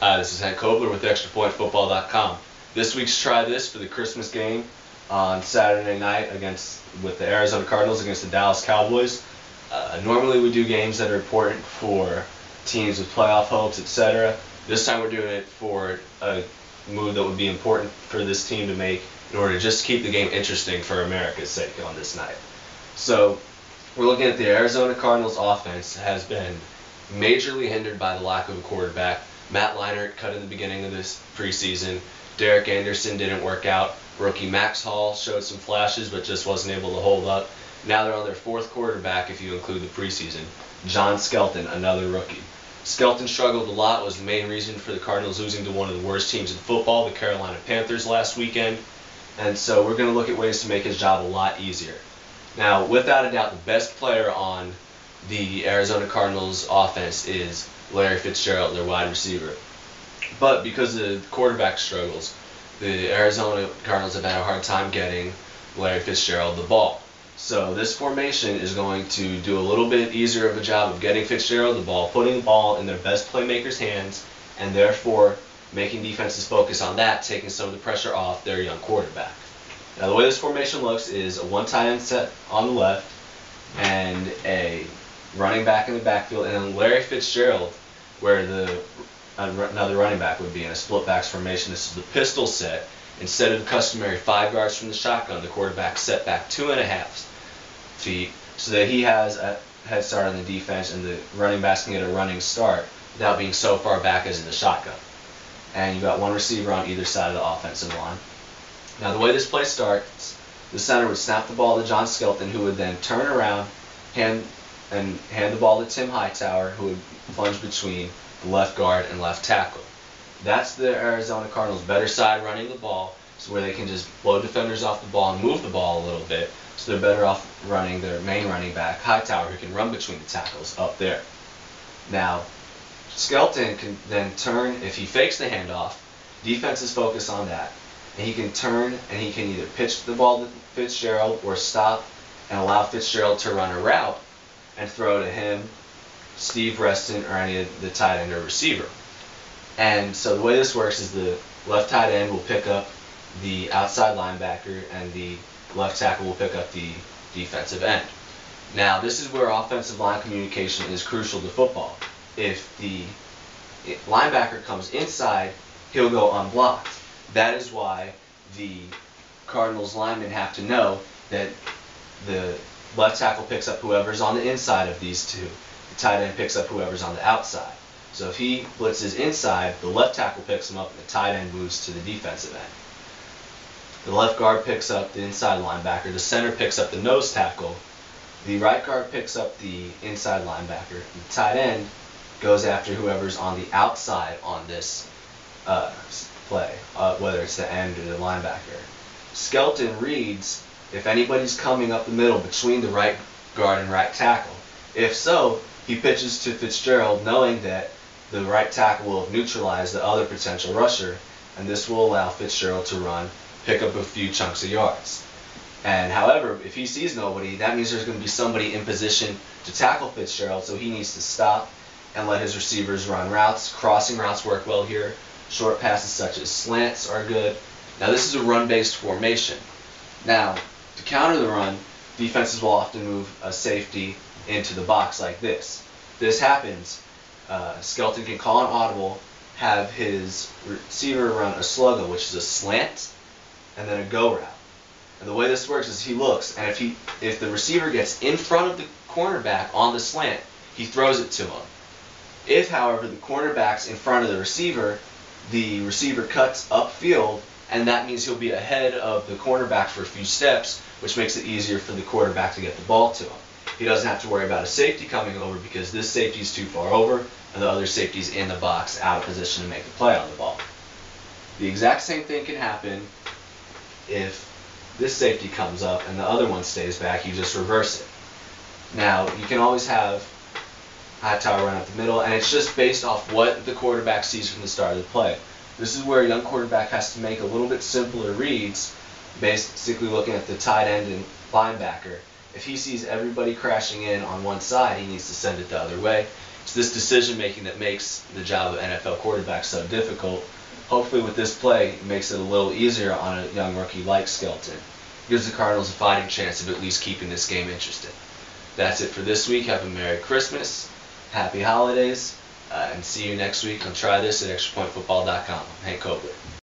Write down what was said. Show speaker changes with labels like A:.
A: Hi, this is Hank Kobler with ExtraPointFootball.com. This week's Try This for the Christmas game on Saturday night with the Arizona Cardinals against the Dallas Cowboys. Normally we do games that are important for teams with playoff hopes, etc. This time we're doing it for a move that would be important for this team to make in order to just keep the game interesting for America's sake on this night. So we're looking at the Arizona Cardinals offense has been majorly hindered by the lack of a quarterback. Matt Leinart cut in the beginning of this preseason. Derek Anderson didn't work out. Rookie Max Hall showed some flashes but just wasn't able to hold up. Now they're on their fourth quarterback if you include the preseason. John Skelton, another rookie. Skelton struggled a lot, was the main reason for the Cardinals losing to one of the worst teams in football, the Carolina Panthers, last weekend. And so we're going to look at ways to make his job a lot easier. Now, without a doubt, the best player on the Arizona Cardinals offense is Larry Fitzgerald, their wide receiver. But because of the quarterback struggles, the Arizona Cardinals have had a hard time getting Larry Fitzgerald the ball. So this formation is going to do a little bit easier of a job of getting Fitzgerald the ball, putting the ball in their best playmakers' hands, and therefore making defenses focus on that, taking some of the pressure off their young quarterback. Now the way this formation looks is a one tight end set on the left and a running back in the backfield, and then Larry Fitzgerald where another running back would be in a split backs formation. This is the pistol set. Instead of the customary 5 yards from the shotgun, the quarterback set back 2.5 feet so that he has a head start on the defense and the running backs can get a running start without being so far back as in the shotgun. And you've got one receiver on either side of the offensive line. Now the way this play starts, the center would snap the ball to John Skelton, who would then turn around, hand the ball to Tim Hightower, who would plunge between the left guard and left tackle. That's the Arizona Cardinals' better side running the ball, so where they can just blow defenders off the ball and move the ball a little bit, so they're better off running their main running back, Hightower, who can run between the tackles up there. Now, Skelton can then turn, if he fakes the handoff, defenses focus on that, and he can turn and he can either pitch the ball to Fitzgerald or stop and allow Fitzgerald to run a route and throw to him, Steve Reston, or any of the tight end or receiver. And so the way this works is the left tight end will pick up the outside linebacker and the left tackle will pick up the defensive end. Now this is where offensive line communication is crucial to football. If the linebacker comes inside, he'll go unblocked. That is why the Cardinals linemen have to know that the left tackle picks up whoever's on the inside of these two. The tight end picks up whoever's on the outside. So if he blitzes inside, the left tackle picks him up and the tight end moves to the defensive end. The left guard picks up the inside linebacker. The center picks up the nose tackle. The right guard picks up the inside linebacker. The tight end goes after whoever's on the outside on this play, whether it's the end or the linebacker. Skelton reads if anybody's coming up the middle between the right guard and right tackle. If so, he pitches to Fitzgerald knowing that the right tackle will have neutralized the other potential rusher, and this will allow Fitzgerald to run, pick up a few chunks of yards. And however, if he sees nobody, that means there's going to be somebody in position to tackle Fitzgerald, so he needs to stop and let his receivers run routes. Crossing routes work well here. Short passes such as slants are good. Now this is a run-based formation. Now, to counter the run, defenses will often move a safety into the box like this. If this happens, Skelton can call an audible, have his receiver run a sluggo, which is a slant, and then a go route. And the way this works is he looks, and if the receiver gets in front of the cornerback on the slant, he throws it to him. If, however, the cornerback's in front of the receiver cuts upfield, and that means he'll be ahead of the cornerback for a few steps, which makes it easier for the quarterback to get the ball to him. He doesn't have to worry about a safety coming over because this safety is too far over and the other safety's in the box out of position to make the play on the ball. The exact same thing can happen if this safety comes up and the other one stays back. You just reverse it. Now, you can always have Hightower run up the middle, and it's just based off what the quarterback sees from the start of the play. This is where a young quarterback has to make a little bit simpler reads, basically looking at the tight end and linebacker. If he sees everybody crashing in on one side, he needs to send it the other way. It's this decision making that makes the job of NFL quarterback so difficult. Hopefully with this play, it makes it a little easier on a young rookie like Skelton. Gives the Cardinals a fighting chance of at least keeping this game interesting. That's it for this week. Have a Merry Christmas, Happy Holidays, and see you next week on Try This at ExtraPointFootball.com. I'm Hank Copeland.